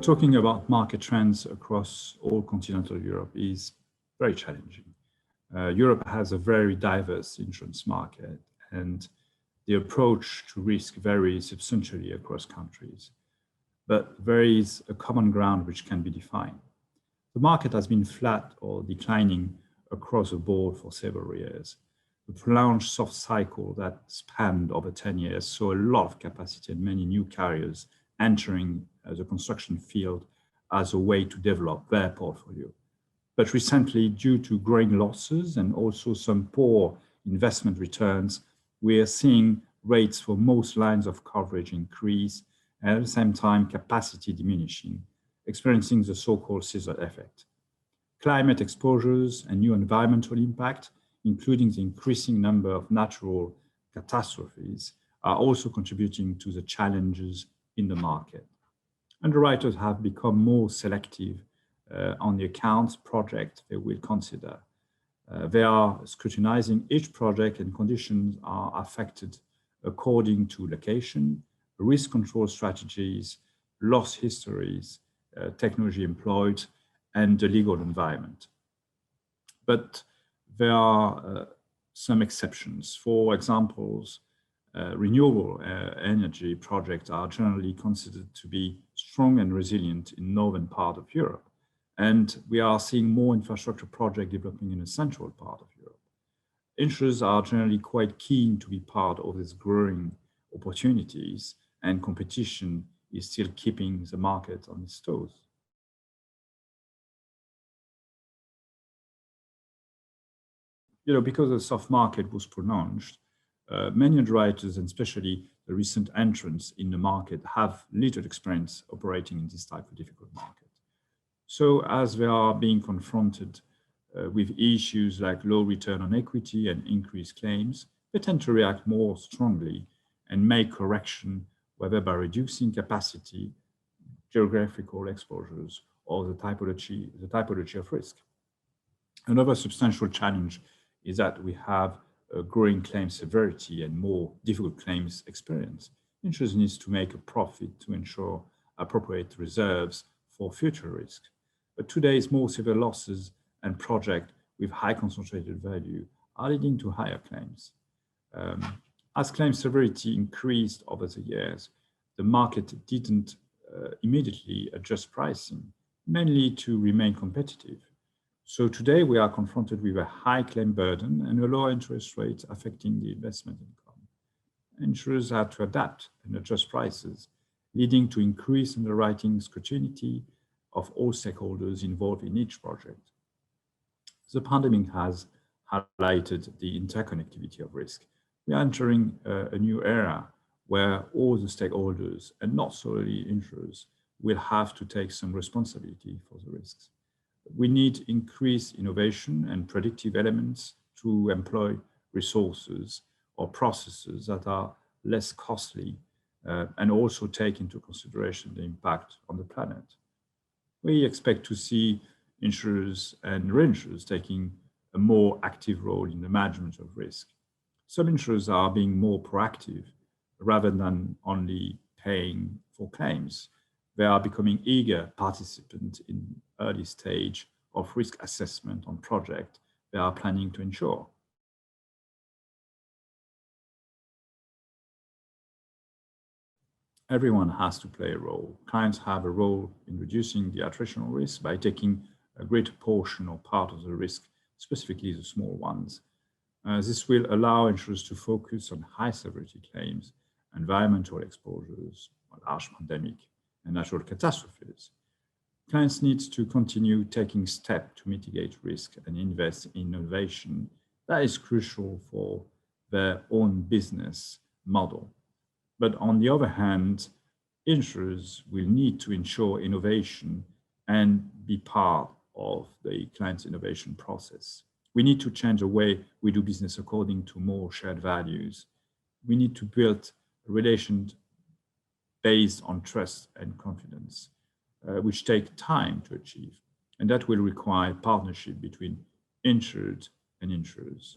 talking about market trends across all continental Europe is very challenging. Europe has a very diverse insurance market, and the approach to risk varies substantially across countries. But there is a common ground which can be defined. The market has been flat or declining across the board for several years. The prolonged soft cycle that spanned over 10 years saw a lot of capacity and many new carriers entering the construction field as a way to develop their portfolio. But recently, due to growing losses and also some poor investment returns, we are seeing rates for most lines of coverage increase, and at the same time, capacity diminishing, experiencing the so-called scissor effect. Climate exposures and new environmental impact, including the increasing number of natural catastrophes, are also contributing to the challenges in the market. Underwriters have become more selective on the accounts project they will consider. They are scrutinizing each project, and conditions are affected according to location, risk control strategies, loss histories, technology employed, and the legal environment. But there are some exceptions. For examples, renewable energy projects are generally considered to be strong and resilient in northern part of Europe. And we are seeing more infrastructure projects developing in the central part of Europe. Insurers are generally quite keen to be part of these growing opportunities, and competition is still keeping the market on its toes. Because the soft market was pronounced, many underwriters, and especially the recent entrants in the market, have little experience operating in this type of difficult market. So as they are being confronted with issues like low return on equity and increased claims, they tend to react more strongly and make correction, whether by reducing capacity, geographical exposures, or the typology of risk. Another substantial challenge is that we have a growing claim severity and more difficult claims experience. Insurers need to make a profit to ensure appropriate reserves for future risk. But today's more severe losses and projects with high concentrated value are leading to higher claims. As claim severity increased over the years, the market didn't immediately adjust pricing, mainly to remain competitive. So today we are confronted with a high claim burden and a low interest rate affecting the investment income. Insurers have to adapt and adjust prices, leading to increased underwriting scrutiny of all stakeholders involved in each project. The pandemic has highlighted the interconnectivity of risk. We are entering a new era where all the stakeholders, and not solely insurers, will have to take some responsibility for the risks. We need increased innovation and predictive elements to employ resources or processes that are less costly and also take into consideration the impact on the planet. We expect to see insurers and reinsurers taking a more active role in the management of risk. Some insurers are being more proactive rather than only paying for claims. They are becoming eager participants in early stage of risk assessment on projects they are planning to insure. Everyone has to play a role. Clients have a role in reducing the attritional risk by taking a greater portion or part of the risk, specifically the small ones. This will allow insurers to focus on high severity claims, environmental exposures, large pandemic, and natural catastrophes. Clients need to continue taking steps to mitigate risk and invest in innovation. That is crucial for their own business model. But on the other hand, insurers will need to ensure innovation and be part of the client's innovation process. We need to change the way we do business according to more shared values. We need to build relations based on trust and confidence, which take time to achieve. And that will require partnership between insured and insurers.